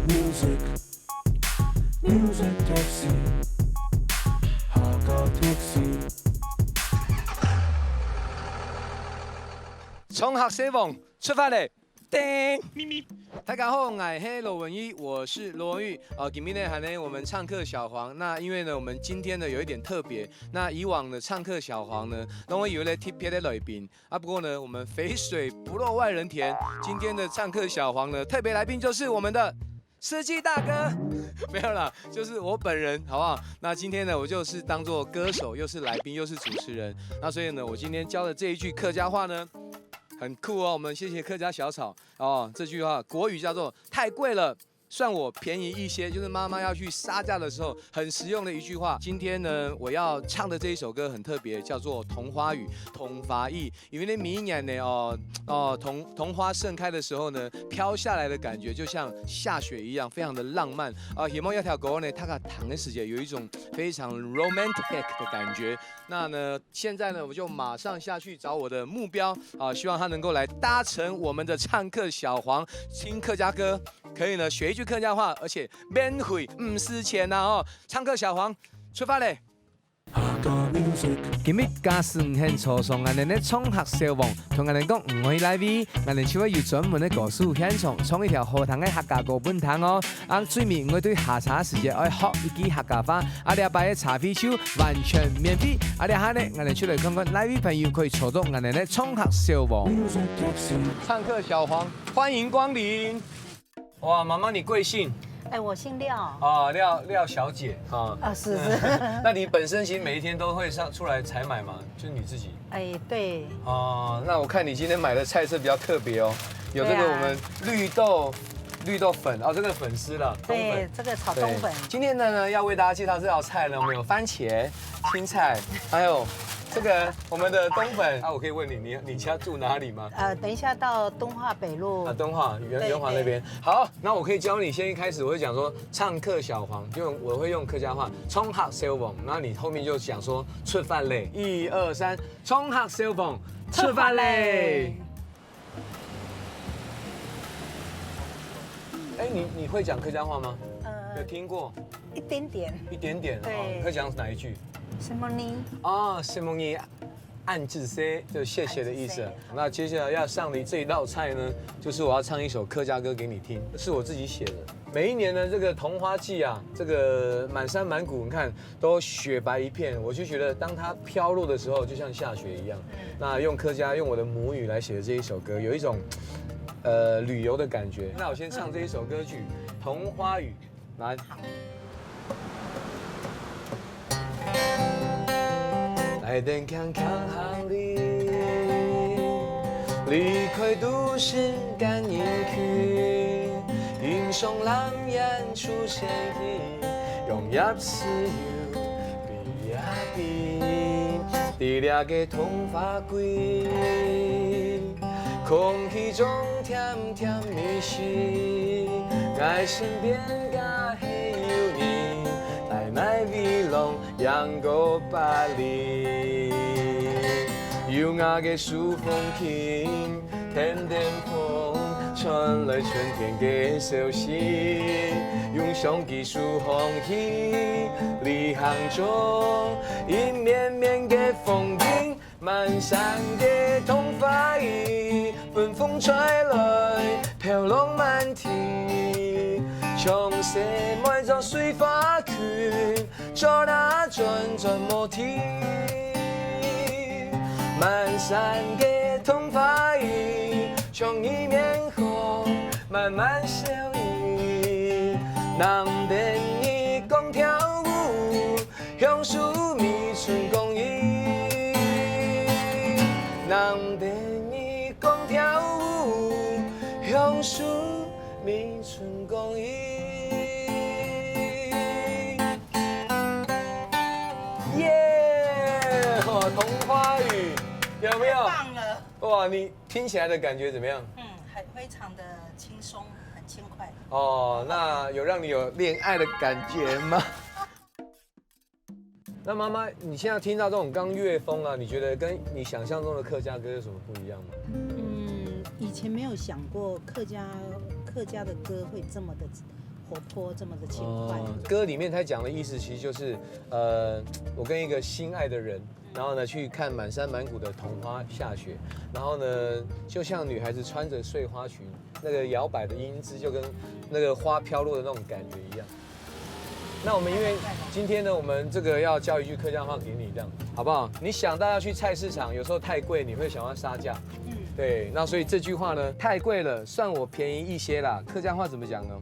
music music taxi 下个 taxi 从学西王出发嘞，叮！咪咪。大家好，我是罗文玉，我是罗文玉。今天呢，还呢我们唱客小黄。那因为呢，我们今天呢有一点特别。那以往的唱客小黄呢，都会有咧特别的来宾啊。不过呢，我们肥水不落外人田。今天的唱客小黄呢，特别来宾就是我们的司机大哥。没有啦，就是我本人，好不好？那今天呢，我就是当做歌手，又是来宾，又是主持人。那所以呢，我今天教的这一句客家话呢。很酷哦，我们谢谢客家小草哦。这句话国语叫做“太贵了，算我便宜一些”，就是妈妈要去杀价的时候很实用的一句话。今天呢，我要唱的这一首歌很特别，叫做《桐花雨》，桐花意。因为呢，明年呢，桐花盛开的时候呢，飘下来的感觉就像下雪一样，非常的浪漫啊。希望要条狗呢，它个糖的世界有一种非常 romantic 的感觉。那呢，现在呢，我就马上下去找我的目标啊，希望他能够来搭乘我们的唱客小黄，听客家歌，可以呢学一句客家话，而且免费唔输钱呐哦！唱客小黄出发嘞！今日家算很粗松，我哋咧创客小王同我哋讲唔可以来味，我哋就会有专门的歌手现场创一条好听的客家歌本堂哦。啊，最面我对下茶时节爱学一句客家话，啊，你摆嘅茶啤酒完全免费。啊，你下咧我哋出嚟看看来位朋友可以坐到我哋咧创客小王。唱客小黄，欢迎光临。哇，妈妈你贵姓？哎，我姓廖。啊，廖小姐啊。啊，是。那你本身其实每一天都会出来采买吗？就是你自己？哎，对。哦，那我看你今天买的菜色比较特别哦，有这个我们绿豆粉哦，这个粉丝了。对，这个炒冬粉。今天呢要为大家介绍这道菜呢，我们有番茄、青菜，还有。这个我们的冬粉啊，我可以问你家住哪里吗？等一下到敦化北路。啊，敦化圆华那边。好，那我可以教你，先一开始我会讲说唱客小黄，我会用客家话冲客小黄，那你后面就讲说出发嘞，1、2、3，冲客小黄出发嘞。哎，你会讲客家话吗？有听过？一点点。一点点。对。你会讲哪一句？什么呢？哦，什么呢？暗自 say 就谢谢的意思。那接下来要上的这一道菜呢，就是我要唱一首客家歌给你听，是我自己写的。每一年呢，这个桐花季啊，这个满山满谷，你看都雪白一片，我就觉得当它飘落的时候，就像下雪一样。那用我的母语来写的这一首歌，有一种旅游的感觉。那我先唱这一首歌曲《桐花雨》，来。来电强强行李，离开都市赶人去，欣赏蓝颜出现去，融入自由比呀比，地俩个桐花季，空气中甜甜蜜蜜，爱身边噶嘿有你，来来味浓养个巴黎。优雅的树风轻，点点风传来春天的消息。用上技术风气，旅行中一面面的风景，满山的桐花雨，春风吹来，飘落满天。从山脉中水花群，做那转转摩天。满山的桐花雨，从一面红慢慢消弭。南边的光跳舞，向树迷春共依。南边的光跳舞，向树迷春共依。桐花雨有没有？太棒了！哇，你听起来的感觉怎么样？非常的轻松，很轻快。哦，那有让你有恋爱的感觉吗？那妈妈，你现在听到这种刚乐风啊，你觉得跟你想象中的客家歌有什么不一样吗？以前没有想过客家的歌会这么的活泼，这么的轻快。歌里面他讲的意思其实就是，我跟一个心爱的人，然后呢去看满山满谷的桐花下雪，然后呢就像女孩子穿着碎花裙，那个摇摆的英姿就跟那个花飘落的那种感觉一样。那我们因为今天呢，我们这个要教一句客家话给你，这样好不好？你想到要去菜市场，有时候太贵，你会想要杀价。对，那所以这句话呢，太贵了，算我便宜一些啦。客家话怎么讲呢？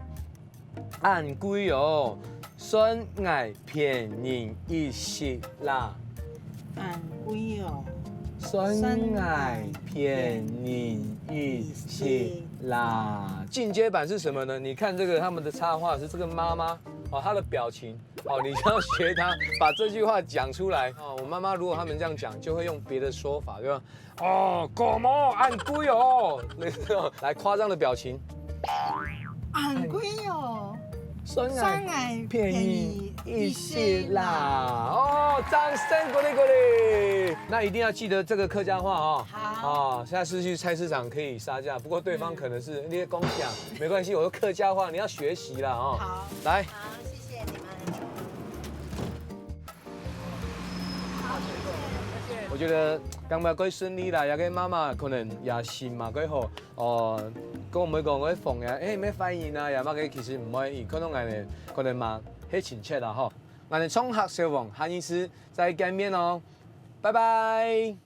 按贵哦，算我便宜一些啦。按贵哦，算我便宜一些啦。进阶版是什么呢？你看这个他们的插画是这个妈妈哦，她的表情哦，你就要学她把这句话讲出来哦。我妈妈如果他们这样讲，就会用别的说法，对吧？哦，狗毛按贵哦，那个来夸张的表情。按贵哦，酸爱便宜一些啦！哦，掌声鼓励鼓励！那一定要记得这个客家话哦。好。哦，下次去菜市场可以杀价，不过对方可能是那些公讲，没关系，我说客家话你要学习啦哦。好，来，好，谢谢你们。我觉得今日幾順利啦，有個媽媽可能也是嘛幾好哦，跟我們講嗰啲房呀，咩發現啊，又乜嘅其實唔可以，可能我哋嘛很親切啦嗬，我哋衝客小王，下一次再見面哦，拜拜。